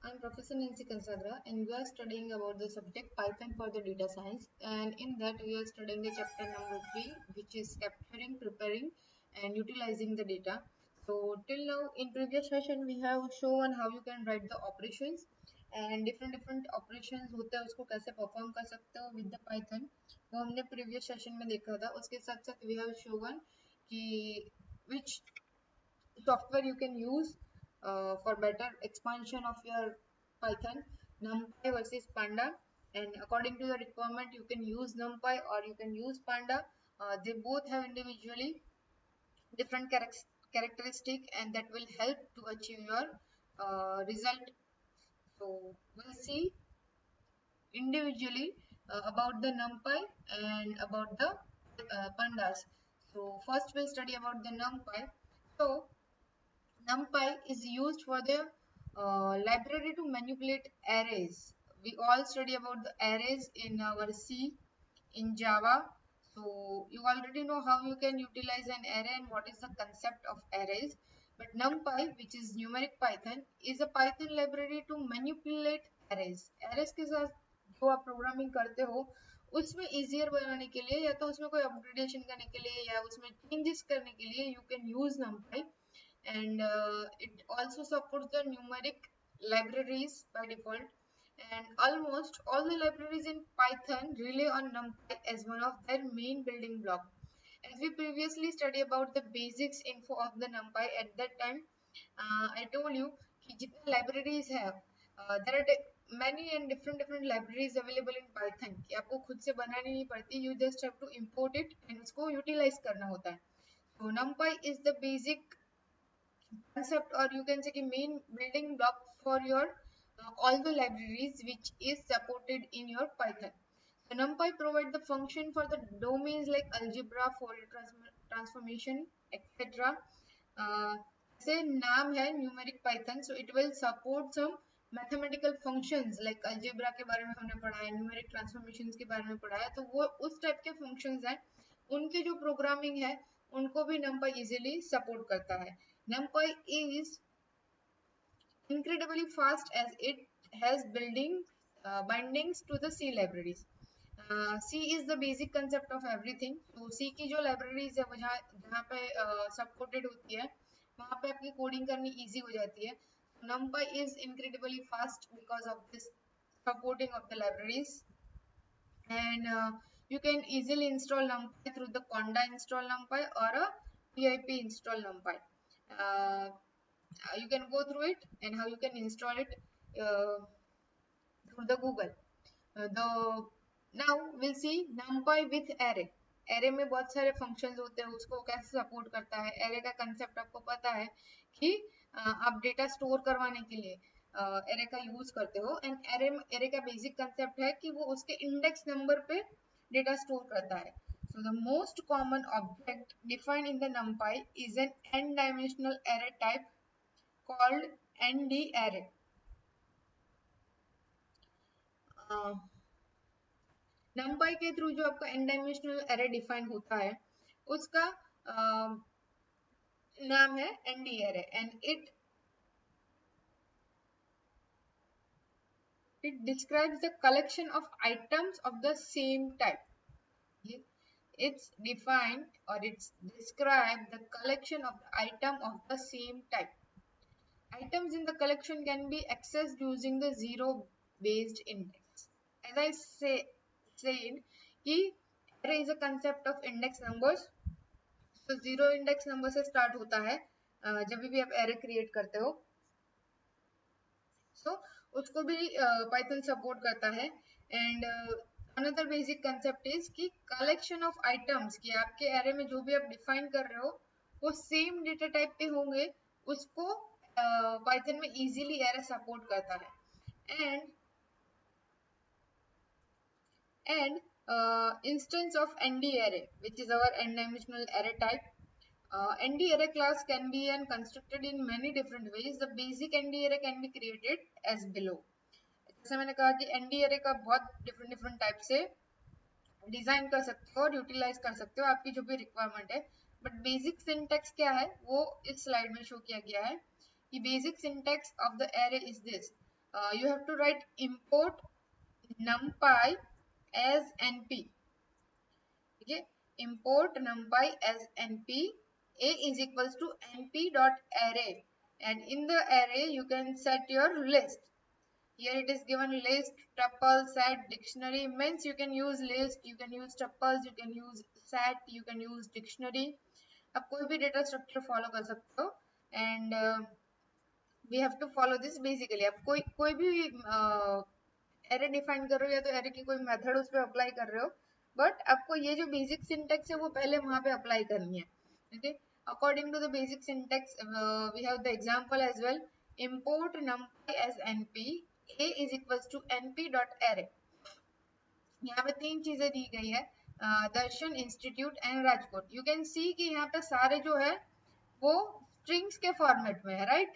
I'm Professor Nancy Kansagra and we are studying about the subject Python for the data science, and in that we are studying the chapter number 3, which is capturing, preparing and utilizing the data. So till now in previous session we have shown how you can write the operations and different operations होते हैं उसको कैसे perform कर सकते हो with the Python, वो हमने previous session में देखा था. उसके साथ साथ we have shown कि which software you can use for better expansion of your Python, NumPy versus Panda, and according to the requirement you can use NumPy or you can use Panda. They both have individually different characteristic and that will help to achieve your result. So we'll see individually about the NumPy and about the Pandas. So first we'll study about the NumPy. So NumPy is used for the library to manipulate arrays. We all study about the arrays in our C, in Java. So you already know how you can utilize an array and what is the concept of arrays. But NumPy, which is numeric Python, is a Python library to manipulate arrays. Arrays के साथ जो आप programming करते हो उसमें easier बनाने के लिए या तो उसमें कोई अपग्रेडेशन करने के लिए या उसमें चेंजेस करने के लिए you can use NumPy. And it also supports the numeric libraries by default, and almost all the libraries in Python rely on NumPy as one of their main building block. As we previously studied about the basics info of the NumPy, at that time I told you कि जितने libraries have there are many and different libraries available in Python कि आपको खुद से बनानी नहीं पड़ती, you just have to import it and उसको utilize करना होता है. So NumPy is the basic concept, or you can say the main building block for your all the libraries which is supported in your Python. So NumPy provide the function for the domains like algebra, Fourier transformation, etc. Say नाम है numeric Python, so it will support some mathematical functions like algebra के बारे में हमने पढ़ा है, numeric transformations के बारे में पढ़ा है, तो वो उस टाइप के functions हैं, उनकी जो programming है उनको भी NumPy easily support करता है. NumPy is incredibly fast as it has bindings to the C libraries. C is the basic concept of everything. तो C की जो libraries है वो जहाँ पे supported होती है वहाँ पे आपकी coding करनी easy हो जाती है. NumPy is incredibly fast because of this supporting of the libraries, and you can easily install NumPy through the conda install NumPy or a pip install NumPy. You can go through it and how you can install it through the Google. Now we'll see NumPy with array. Array में बहुत सारे functions होते हैं, उसको कैसे support करता है. Array का concept आपको पता है कि आप data store करवाने के लिए array का use करते हो, and array का basic concept है कि वो उसके index number पे data store करता है. So the most common object defined in the NumPy is an n-dimensional array type called ND array. NumPy के थ्रू जो आपका n dimensional array डिफाइन होता है उसका नाम है ND array, and it describes the collection of items of the same type. It's defined or it's described the collection of the item of the same type. Items in the collection can be accessed using the zero based index. As I said कि array is a concept of index numbers. So zero index number से start होता है जब भी आप array create करते हो. So उसको भी Python support करता है. And another basic concept is कि collection of items, कि आपके array में जो भी आप define कर रहे हो वो same data type पे होंगे, उसको Python में easily array support करता है. And instance of ND array, which is our n-dimensional array type. ND array class can be constructed in many different ways. The basic ND array can be created as below. जैसे मैंने कहा कि ND array का बहुत different type से design कर सकते हो और यूटिलाइज कर सकते हो आपकी जो भी रिक्वायरमेंट है. बट बेसिक सिंटैक्स क्या है वो इस स्लाइड में शो किया गया है कि basic syntax of the array is this. you have to write import numpy as np. Okay, import numpy as np. A is equals to np dot array, and in the array you can set your list. Here it is given list, tuple, set, dictionary. Means you can use list, you can use tuples, you can use set, you can use dictionary. आप कोई भी data structure follow कर सकते हो, and we have to follow this basically. आप कोई कोई भी एरे डिफाइन कर रहे हो या तो एरे की कोई मेथड उस पर अप्लाई कर रहे हो, बट आपको ये जो बेसिक सिंटेक्स है वो पहले वहां पे अप्लाई करनी है. Okay, according to the basic syntax we have the example as well. import numpy as np, a is equals to np dot array. यहाँ पे तीन चीजें दी गई है, Darshan institute and Rajkot. You can see कि यहाँ पे सारे जो है वो स्ट्रिंग्स के फॉर्मेट में है, राइट.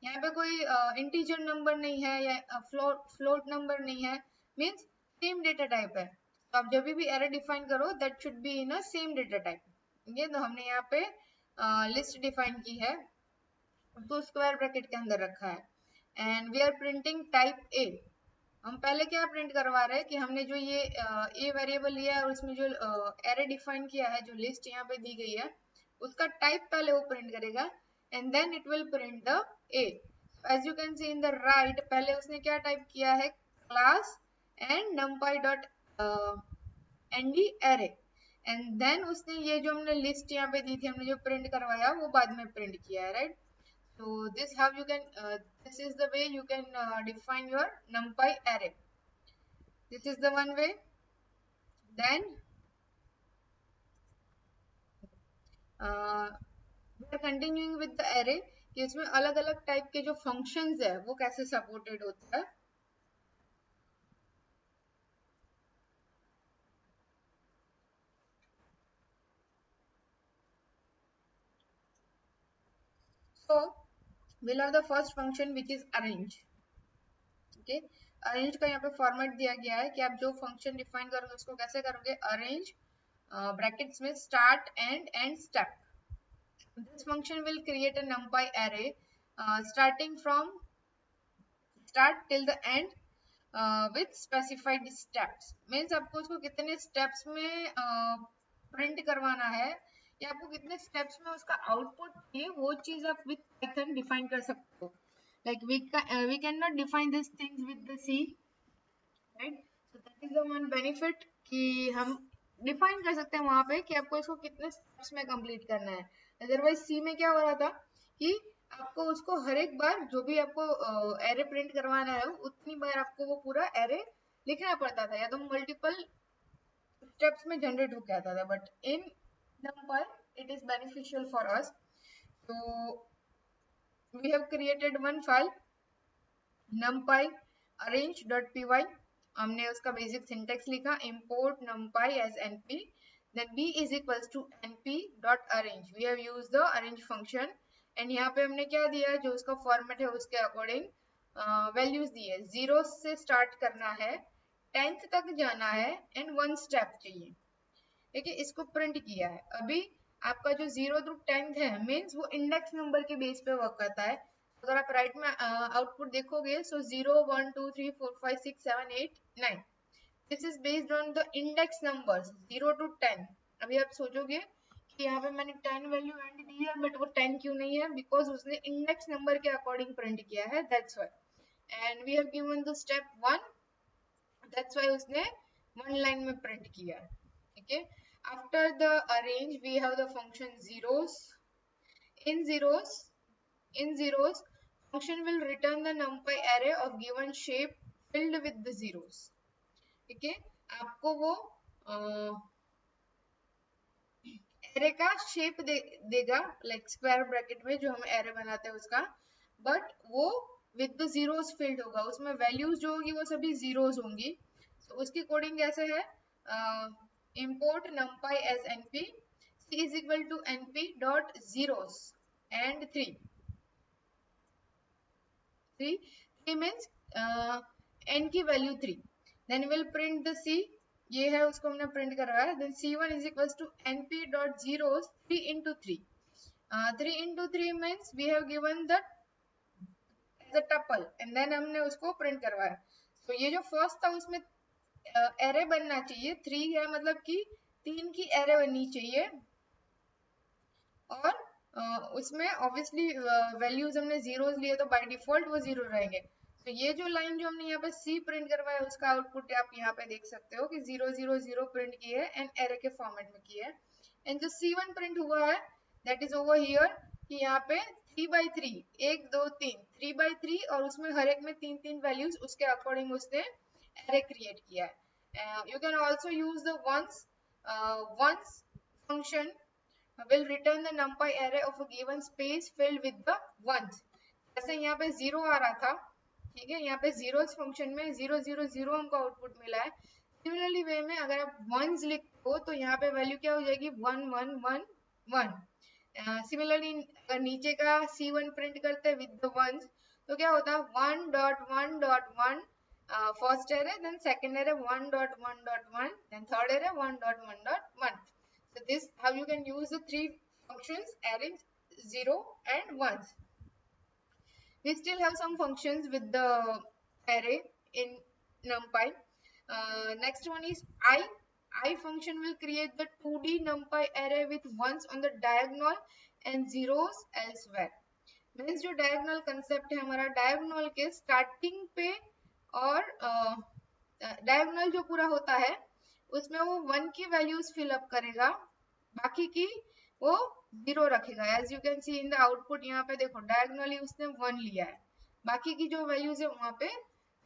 यहाँ पे कोई इंटीजर नंबर नहीं है या फ्लोट नंबर नहीं है, मीन्स सेम डेटा टाइप है. तो आप जब भी एरे डिफाइन करो that should be in a same data type. ये तो हमने यहाँ पे लिस्ट डिफाइन की है, तो स्क्वायर ब्रैकेट के अंदर रखा है. And we are printing type A. हम पहले क्या प्रिंट करवा रहे हैं कि हमने जो ये ए वेरिएबल लिया है और उसमें जो एरे डिफाइन किया है, जो लिस्ट यहाँ पे दी गई है, उसका टाइप पहले वो प्रिंट करेगा and then it will print the A. As you can see in the right, पहले उसने क्या टाइप किया है, class and numpy dot nd array, and then उसने ये जो हमने लिस्ट यहाँ पे दी थी, हमने जो प्रिंट करवाया वो बाद में प्रिंट किया है, right. So this how you can this is the way you can define your numpy array. This is the one way. Then we are continuing with the array कि इसमें अलग अलग टाइप के जो functions है वो कैसे supported होता है. So we'll have the first function which is arrange. Okay, arrange का यहाँ पे फॉर्मेट दिया गया है कि आप जो फंक्शन डिफाइन करोगे उसको कैसे करोगे. अरेंज ब्रैकेट्स में start and step. This function will create a numpy array starting from start till the end with specified steps. Means आपको उसको कितने steps में print करवाना है या आपको कितने steps में उसका output चाहिए, वो चीज आप with Python define कर सकते हो. Like we cannot define these things with the C, right? So that is the one benefit कि हम डिफाइन कर सकते हैं वहां पे कि आपको इसको कितने स्टेप्स में कंप्लीट करना है. अदरवाइज सी में क्या हो रहा था कि आपको उसको हर एक बार जो भी आपको एरे प्रिंट करवाना है उतनी बार आपको वो पूरा एरे लिखना पड़ता था, या तो मल्टीपल स्टेप्स में जनरेट होकर आता था. But in numpy it is beneficial for us. So we have created one file numpy arrange.py. हमने उसका बेसिक सिंटेक्स लिखा, import numpy as np, then b is equals to np dot arrange. We have used the arrange function and यहाँ पे हमने क्या दिया, जो उसका फॉर्मेट है उसके अकॉर्डिंग वैल्यूज दी है. 0 से स्टार्ट करना है, 10th तक जाना है एंड 1 स्टेप चाहिए. ठीक है, इसको प्रिंट किया है. अभी आपका जो 0 थ्रू 10th है मीन्स वो इंडेक्स नंबर के बेस पे वर्क करता है. अगर आप राइट में आउटपुट देखोगे सो 0 1 2 3 4 5 6 7 8 9, this is based on the index numbers 0 to 10. अभी आप सोचोगे कि यहाँ पे मैंने 10 वैल्यू एंड दी है बट वो 10 क्यों नहीं है, बिकॉज उसने इंडेक्स नंबर के अकॉर्डिंग प्रिंट किया है, that's why. And we have given the step 1, that's why उसने वन लाइन में प्रिंट किया है. ठीक है, after the arrange we have the function zeros. In zeros function will return the numpy array of given shape filled with the zeros. ठीक है, आपको वो एरे का शेप देगा, लाइक स्क्वायर ब्रैकेट में जो हम एरे बनाते हैं उसका, बट वो विद द जीरोस फिल्ड होगा, उसमें वैल्यूज जो होगी वो सभी जीरोस होंगी. तो उसकी कोडिंग कैसे है, import numpy as np, c is equal to np dot zeros and 3 means n की value 3, then we'll print the c. ये है उसको हमने प्रिंट करवाया. then c1 is equals to np dot zeros 3 into 3. 3 into 3 means we have given the as a tuple and then हमने उसको print करवाया। तो ये जो फर्स्ट था उसमें एरे बनना चाहिए, 3 है मतलब कि 3 की एरे बननी चाहिए, और उसमें ऑब्वियसली वैल्यूज हमने जीरोस लिए तो बाय डिफॉल्ट वो जीरो रहेंगे। तो ये जो लाइन जो हमने यहाँ पे सी प्रिंट करवाया उसका आउटपुट आप यहाँ पे देख सकते हो कि 0 0 0 प्रिंट की है एंड एरे के फॉर्मेट में की है। एंड जो C1 प्रिंट हुआ है दैट इज ओवर हियर कि यहाँ पे 3 by 3 1 2 3 3 by 3 और उसमें हर एक में 3 3 वैल्यूज उसके अकॉर्डिंग उसने एरे क्रिएट किया है। You can also use the ones function will return the numpy array of a given space filled with the ones। जैसे यहाँ पे 0 आ रहा था, ठीक है, यहाँ पे zeros फंक्शन में 0 0 0 हमको आउटपुट मिला है। सिमिलरली वे में अगर आप ones लिखते हो तो यहाँ पे वैल्यू क्या हो जाएगी 1 1 1 1। सिमिलरली अगर नीचे का C1 प्रिंट करते हैं विद द ones तो क्या होता है 1.1.1 first array, then second array 1.1.1, then third array 1.1.1। So this how you can use the three functions arrays 0 and 1s. We still have some functions with the array in NumPy. Next one is I. I function will create the 2D NumPy array with 1s on the diagonal and zeros elsewhere. Means जो diagonal concept है हमारा, diagonal के starting पे और diagonal जो पूरा होता है उसमें वो 1 की वैल्यूज फिलअप करेगा, बाकी की वो 0 रखेगा। As you can see in the output यहाँ पे देखो डायगोनली उसने 1 लिया है, बाकी की जो वैल्यूज है वहां पे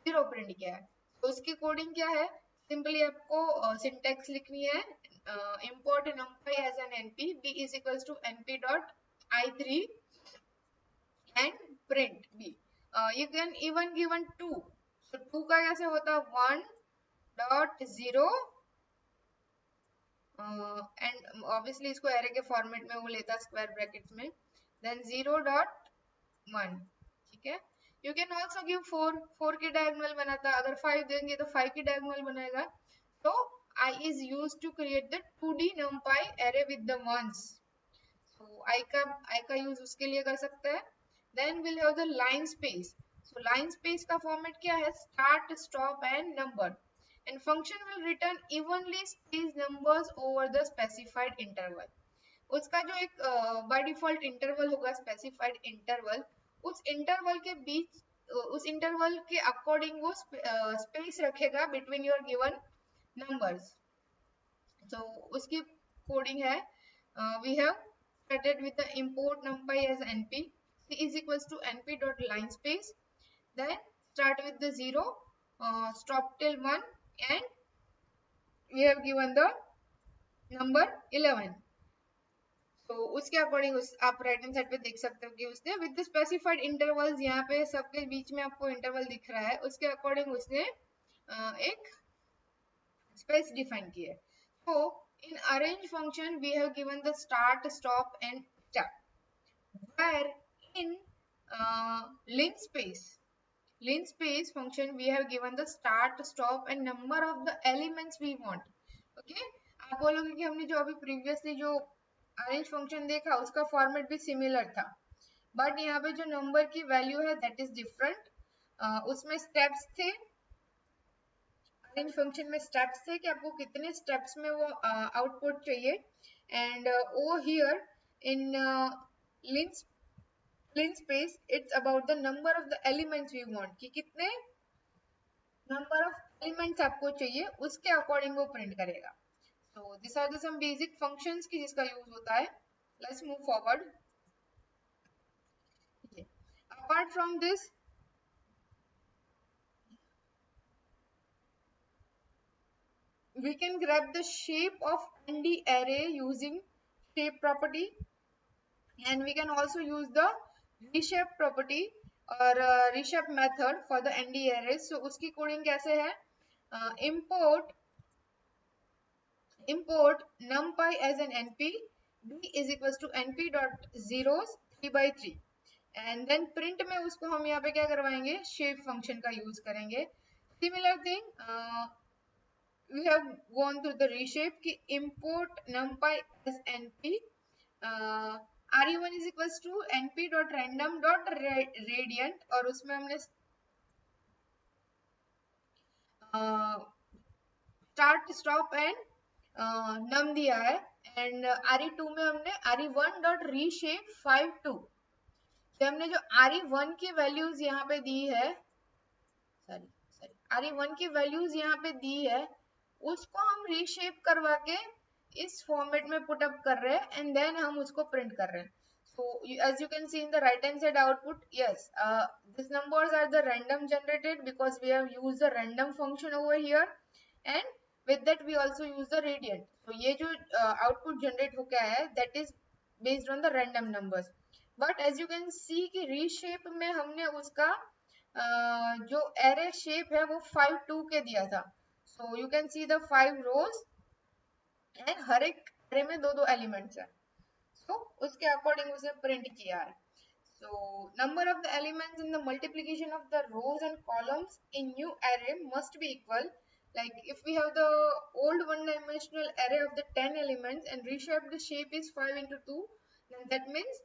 0 प्रिंट किया है। तो उसकी कोडिंग क्या है, सिंपली आपको सिंटेक्स लिखनी है, import numpy as an np b is equals to np dot i3 and print b। you can even given 2, so 2 का कैसे होता है 1.0 एंड ऑब्वियसली इसको एरे के फॉर्मेट में वो लेता स्क्वायर ब्रैकेट्स में, देन 0.1, ठीक है। यू कैन ऑल्सो गिव 4 की डायगोनल बनाता, अगर 5 देंगे तो 5 की डायगोनल बनाएगा। तो I is used to create the 2D numpy array with the ones। so I का यूज उसके लिए कर सकते हैं। then we'll have the line space। so line space का फॉर्मेट क्या है, start stop and number, and function will return evenly spaced numbers over the specified interval। उसका जो एक बाय डिफॉल्ट इंटरवल होगा स्पेसिफाइड इंटरवल, उस इंटरवल के बीच उस इंटरवल के अकॉर्डिंग वो स्पेस रखेगा बिटवीन योर गिवन नंबर्स। तो उसकी कोडिंग है, we have started with the import numpy as np, c is equals to np dot line space, then start with the 0, stop till 1, and we have given the number 11। तो उसके according आप right hand side पे देख सकते हो कि उसने with the specified intervals, यहाँ पे सबके बीच में आपको इंटरवल दिख रहा है, उसके अकॉर्डिंग उसने एक स्पेस डिफाइन की है। तो in arrange function we have given the start stop and step, where in linspace function we have given the start stop and number of the elements we want। okay, आप बोलोगे कि हमने जो अभी previously जो अरेंज फंक्शन देखा उसका format भी सिमिलर था, बट यहाँ पे जो नंबर की वैल्यू है दैट इज डिफरेंट। उसमें स्टेप्स थे, अरेंज फंक्शन में स्टेप्स थे कि आपको कितने स्टेप्स में वो आउटपुट चाहिए, and over here in linspace it's about the number of the elements we want, कि कितने नंबर ऑफ एलिमेंट्स आपको चाहिए उसके अकॉर्डिंग वो प्रिंट करेगा। so these are the some basic functions की जिसका यूज होता है। let's move forward। apart from this we can grab the shape of nd array using shape property, and we can also use the reshape property or reshape method for the nd arrays। so uski coding kaise hai, import numpy as an np, b is equals to np dot zeros 3 by 3, and then print में उसको हम यहाँ पे क्या करवाएंगे, shape function का use करेंगे। similar thing we have gone through the reshape ki import numpy as np, RE1 is equals to np.random.radiant और उसमें हमने स्टार्ट स्टॉप एंड नम दिया है एंड RE2 में हमने RE1.reshape 52 हमने जो RE1 की वैल्यूज यहाँ पे दी है RE1 की वैल्यूज यहाँ पे दी है उसको हम रीशेप करवा के इस फॉर्मेट में पुट अप कर रहे हैं एंड देन हम उसको प्रिंट कर रहे हैं. So as you can see in the right hand side output, yes, these numbers are the random generated because we have used the random function over here, and with that we also use the radiant. So ये जो output generate होके आया है that is based on the random numbers. But as you can see कि reshape में हमने उसका जो array shape है वो 5 2 के दिया था. So you can see the 5 rows and हर एक array में दो दो elements है. So उसके अकॉर्डिंग उसे प्रिंट किया है. So number of the elements in the multiplication of the rows and columns in new array must be equal. Like if we have the old one-dimensional array of the 10 elements and reshaped the shape is 5 into 2, then that means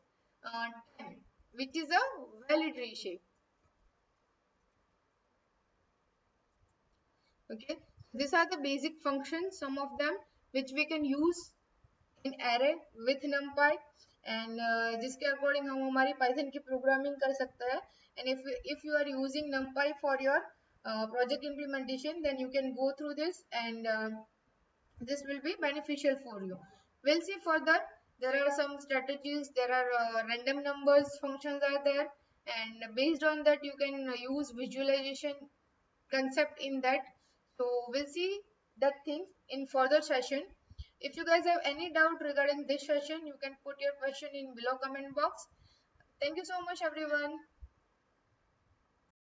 10, which is a valid reshape. Okay, these are the basic functions, some of them which we can use in array with numpy and जिसके according हम हमारी Python की programming कर सकते हैं. And if you are using numpy for your project implementation, then you can go through this and this will be beneficial for you. We'll see further. There are some strategies, there are random numbers functions are there, and based on that you can use visualization concept in that. So we'll see that things in further session. If you guys have any doubt regarding this session, you can put your question in below comment box. Thank you so much everyone.